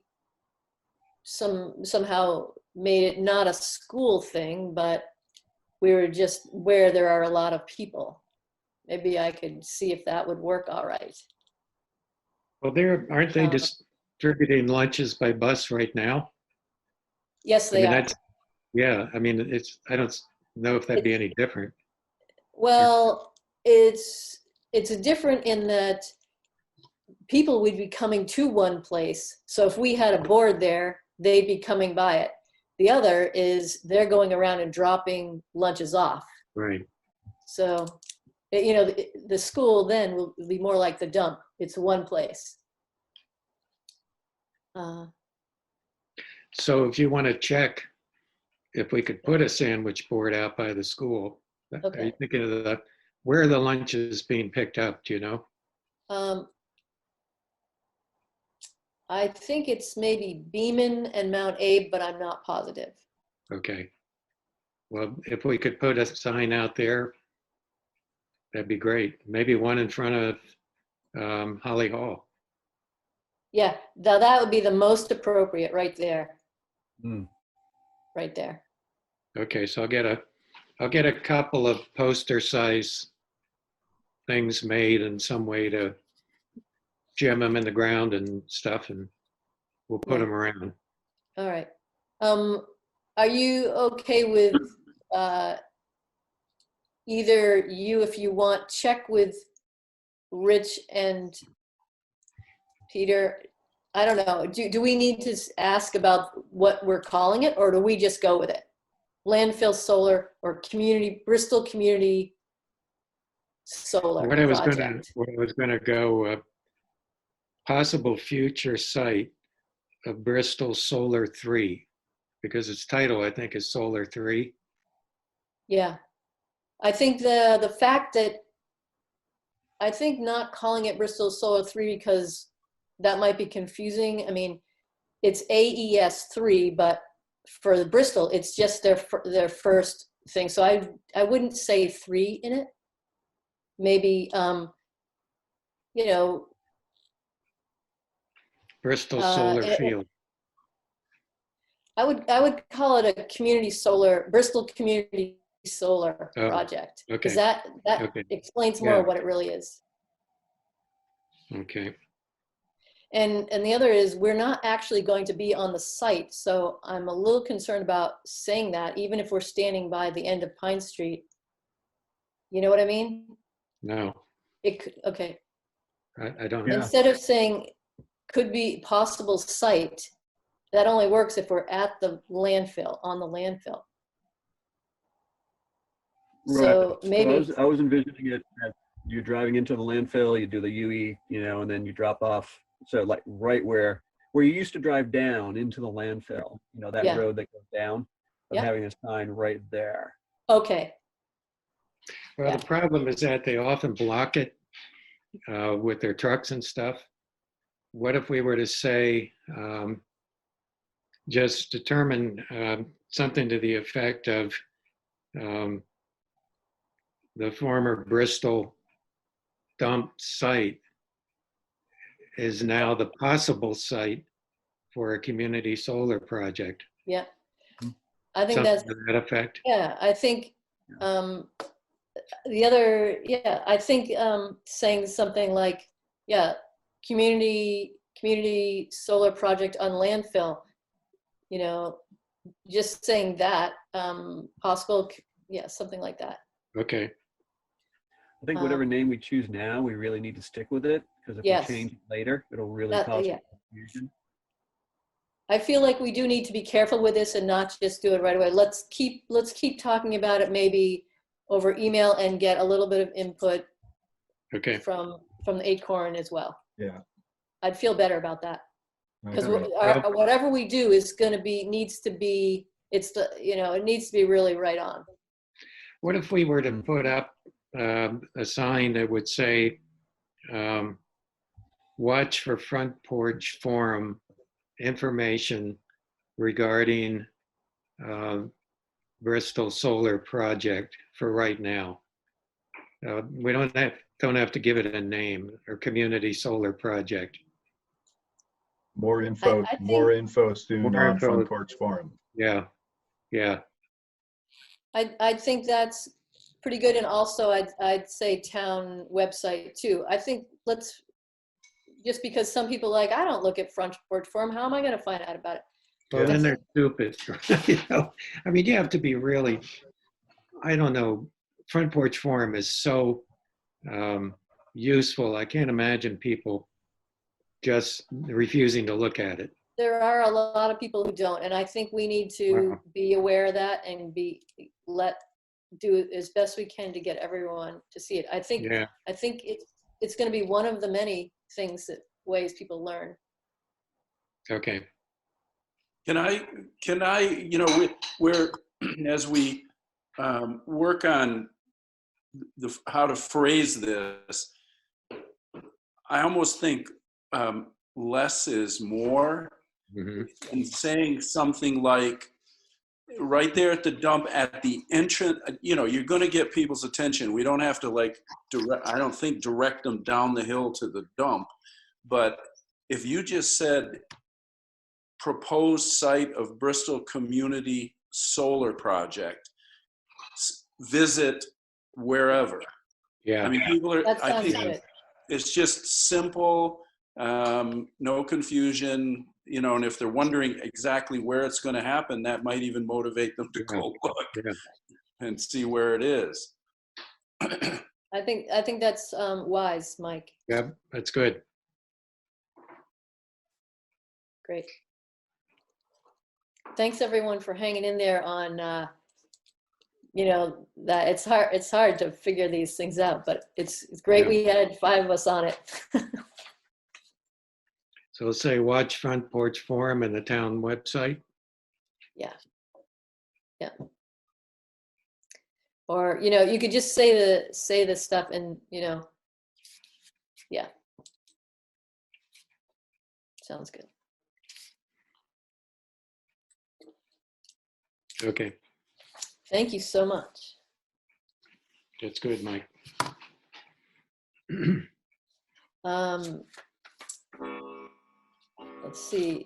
somehow made it not a school thing, but we were just where there are a lot of people. Maybe I could see if that would work all right. Well, aren't they distributing lunches by bus right now? Yes, I they mean, are. that's, yeah, I mean, I don't know if that'd be any different. Well, it's different in that people would be coming to one place. So if we had a board there, they'd be coming by it. The other is they're going around and dropping lunches off. Right. So, you know, the school then will be more like the dump. It's one place. So if you want to check if we could put a sandwich board out by the school, are you Okay. thinking of where are the lunches being picked up? Do you know? I think it's maybe Beeman and Mount Abe, but I'm not positive. Okay. Well, if we could put a sign out there, that'd be great. Maybe one in front of Holly Hall. Yeah, that would be the most appropriate right there. Mm. Right there. Okay, so I'll get a couple of poster size things made in some way to jam them in the ground and stuff, and we'll put Yeah. them around. All right. Are you okay with either you, if you want, check with Rich and Peter? I don't know. Do we need to ask about what we're calling it, or do we just go with it? Landfill solar or Bristol community solar project. What I was gonna go, possible future site of Bristol Solar 3, because its title, I think, is Solar 3. Yeah. I think the fact that, I think not calling it Bristol Solar 3 because that might be confusing. I mean, it's AES 3, but for the Bristol, it's just their first thing. So I wouldn't say 3 in it. Maybe, you know. Bristol Solar Field. I would call it a community solar, Bristol community solar project. Okay. Because that Okay. explains more what it really is. Okay. And the other is, we're not actually going to be on the site. So I'm a little concerned about saying that, even if we're standing by the end of Pine Street. You know what I mean? No, Okay. I don't. Yeah. Instead of saying could be possible site, that only works if we're at the landfill, on the landfill. So maybe I was envisioning it that you're driving into the landfill, you do the UE, you know, and then you drop off. So like right where you used to drive down into the landfill, you know, that Yeah. road that goes down, but Yeah. having a sign right there. Okay. Well, Yeah. the problem is that they often block it with their trucks and stuff. What if we were to say, just determine something to the effect of the former Bristol dump site is now the possible site for a community solar project. Yeah. I think Something that's, to that effect. yeah, I think the other, yeah, I think saying something like, yeah, community solar project on landfill, you know, just saying that, possible, yeah, something like that. Okay. I think whatever name we choose now, we really need to stick with it, because if Yes. we change it later, it'll really cause Yeah. confusion. I feel like we do need to be careful with this and not just do it right away. Let's keep talking about it, maybe over email, and get a little bit of input Okay. from the Acorn as well. Yeah. I'd feel better about that, because Okay. whatever we do is going to be, needs to be, it's the, you know, it needs to be really right on. What if we were to put up a sign that would say, watch for front porch forum information regarding Bristol Solar Project for right now? We don't have to give it a name, or community solar project. More info, I think- more info soon More on info. Front Porch Forum. Yeah, yeah, I think that's pretty good. And also I'd say town website too. I think just because some people like, I don't look at Front Porch Forum, how am I going to find out about it? well, then That's- they're stupid. You know, I mean, you have to be really, I don't know, Front Porch Forum is so useful. I can't imagine people just refusing to look at it. There are a lot of people who don't, and I think we need to Wow. be aware of that and do as best we can to get everyone to see it. I think Yeah, it's going to be one of the many ways people learn. okay. Can I, we're, as we work on how to phrase this, I almost think less is more, Mhm. and saying something like, right there at the dump at the entrance, you're going to get people's attention. We don't have to I don't think direct them down the hill to the dump. But if you just said proposed site of Bristol Community Solar Project, visit wherever. Yeah, I mean, people are, That I sounds think good. it's just simple, no confusion, and if they're wondering exactly where it's going to happen, that might even motivate them to go look yeah. and see where it is. I think that's wise, Mike. Yeah, that's good. Great. Thanks everyone for hanging in there on, that it's hard to figure these things out, but it's great Yeah. we had 5 of us on it. So let's say watch Front Porch Forum and the town website. Yeah. Or, you could just say the stuff and, yeah. Sounds good. Okay, Thank you so much. that's good, Mike. Um, let's see.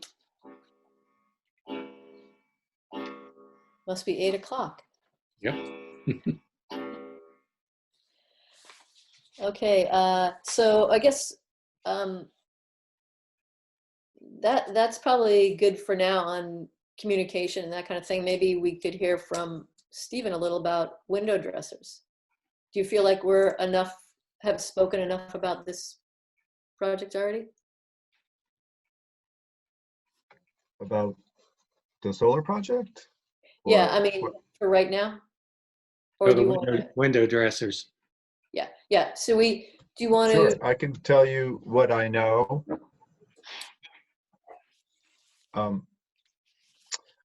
Must be 8 o'clock. Yep. Okay, so I guess that's probably good for now on communication and that kind of thing. Maybe we could hear from Stephen a little about window dressers. Do you feel like have spoken enough about this project already? About the solar project? Yeah, Or I mean, what- for right now? Or Oh, do the you want window dressers. Yeah. So do you want Sure, to? I can tell you what I know. I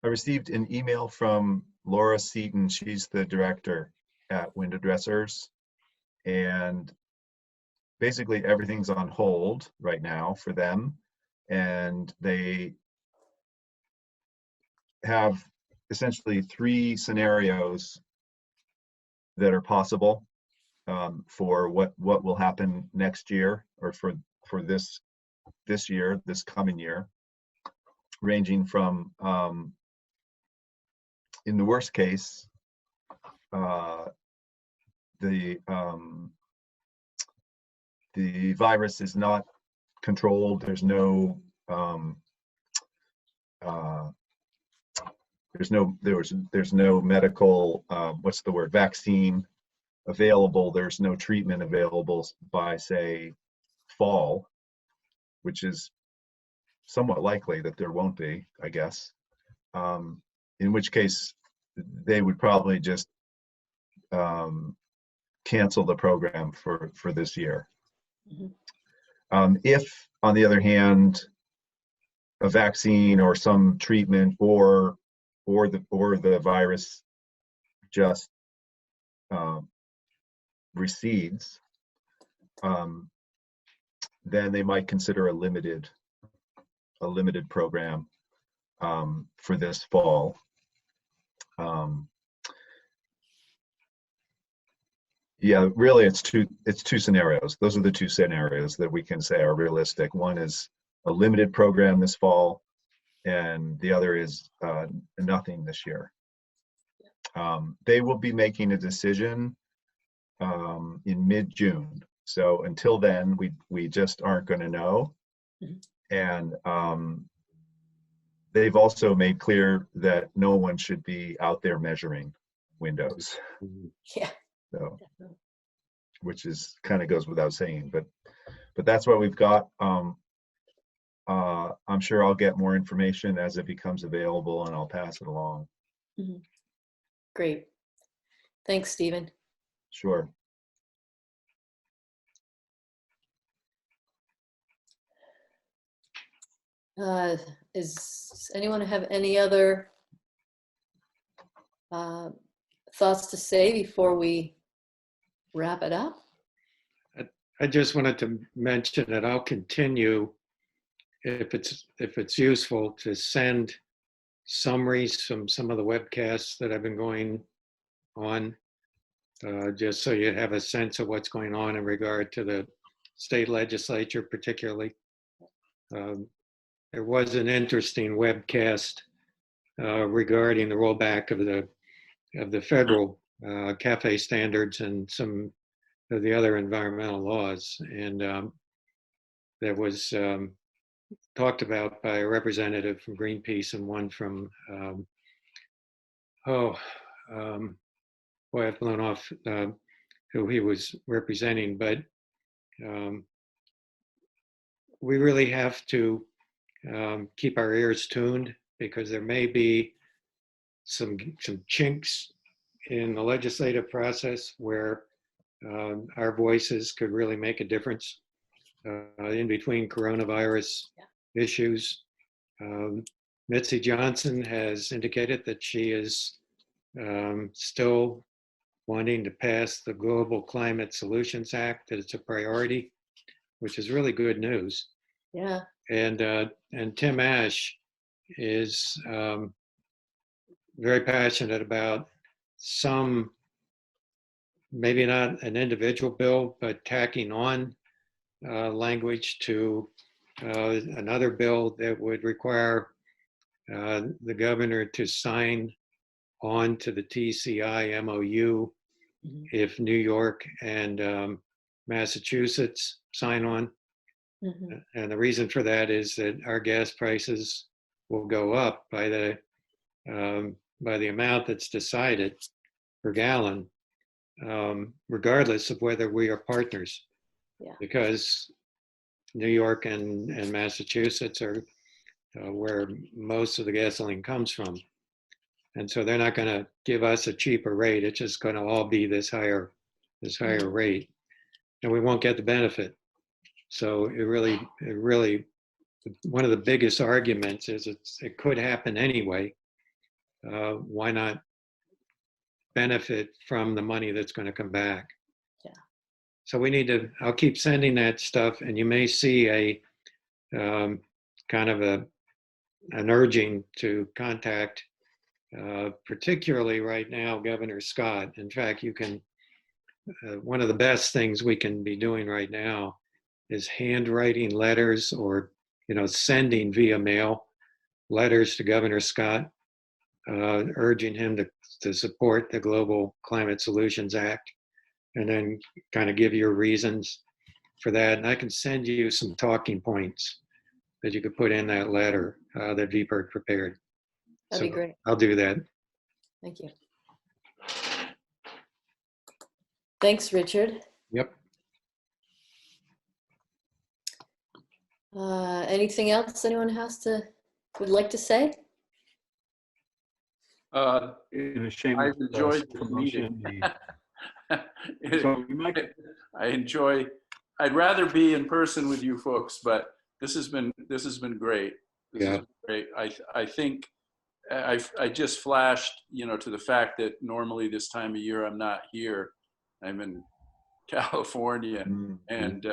received an email from Laura Seaton. She's the director at Window Dressers. And basically everything's on hold right now for them. And they have essentially 3 scenarios that are possible for what will happen next year, or for this year, this coming year, ranging from in the worst case, the virus is not controlled. There's no medical what's the word, vaccine available. There's no treatment available by, say, fall, which is somewhat likely that there won't be, I guess. In which case they would probably just cancel the program for this year. If, on the other hand, a vaccine or some treatment or the virus just recedes, then they might consider a limited program for this fall. Yeah, really, it's two scenarios. Those are the two scenarios that we can say are realistic. One is a limited program this fall, and the other is nothing this year. They will be making a decision in mid-June. So until then, we just aren't going to know. Mhm. And they've also made clear that no one should be out there measuring windows. Yeah. So, Definitely. which is kind of goes without saying, but that's what we've got. I'm sure I'll get more information as it becomes available, and I'll pass it along. Mhm. Great. Thanks, Stephen. Sure. Does anyone have any other thoughts to say before we wrap it up? I just wanted to mention that I'll continue, if it's useful, to send summaries from some of the webcasts that I've been going on, just so you have a sense of what's going on in regard to the state legislature, particularly. There was an interesting webcast regarding the rollback of the federal CAFE standards and some of the other environmental laws, and that was talked about by a representative from Greenpeace and one from boy, I've blown off who he was representing, but we really have to keep our ears tuned, because there may be some chinks in the legislative process where our voices could really make a difference in between coronavirus issues. Mitzi Johnson has indicated that she is still wanting to pass the Global Climate Solutions Act, that it's a priority, which is really good news. Yeah. And Tim Ash is very passionate about some, maybe not an individual bill, but tacking on language to another bill that would require the governor to sign on to the TCI MOU if New York and Massachusetts sign on. Mhm. And the reason for that is that our gas prices will go up by the amount that's decided per gallon, regardless of whether we are partners. Yeah. Because New York and Massachusetts are where most of the gasoline comes from. And so they're not going to give us a cheaper rate. It's just going to all be this higher rate, and we won't get the benefit. So it really, one of the biggest arguments is it could happen anyway. Why not benefit from the money that's going to come back? Yeah. So we need to, I'll keep sending that stuff, and you may see a kind of an urging to contact, particularly right now, Governor Scott. In fact, you can, one of the best things we can be doing right now is handwriting letters, or sending via mail letters to Governor Scott, urging him to support the Global Climate Solutions Act, and then kind of give your reasons for that. And I can send you some talking points that you could put in that letter that VPERG prepared. That'd be great. I'll do that. Thank you. Thanks, Richard. Yep. Anything else anyone would like to say? In a shame. I've enjoyed the promotion. meeting. So we might. I'd rather be in person with you folks, but this has been great. This has been great. I think I just flashed, to the fact that normally this time of year I'm not here. I'm in California, and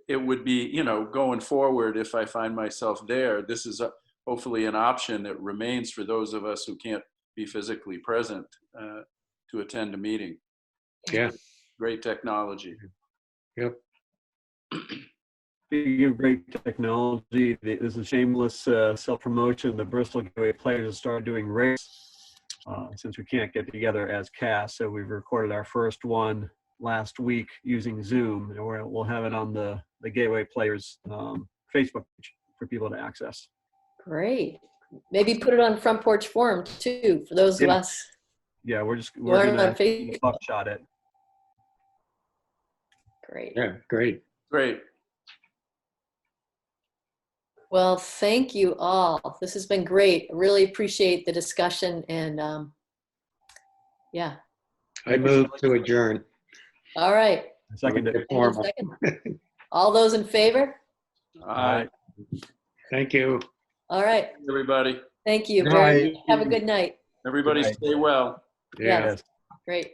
it would be, going forward, if I find myself there, this is hopefully an option that remains for those of us who can't be physically present to attend a meeting. Yeah. Great technology. Yep. Speaking of great technology, there's a shameless self-promotion. The Bristol Gateway Players have started doing races since we can't get together as cast. So we've recorded our first one last week using Zoom, and we'll have it on the Gateway Players Facebook page for people to access. Great. Maybe put it on Front Porch Forum too, for those of Yeah. us Yeah, we're who aren't gonna on Facebook. buckshot it. Great. Yeah, great. Great. Well, thank you all. This has been great. I really appreciate the discussion and yeah. I move to adjourn. All right. Second, Make it Anyone formal. second? All those in favor? All right, Thank you. All right. everybody. Thank you. Good Very, night. have a good night. Everybody Good night. stay well. Yeah. Yes. Great.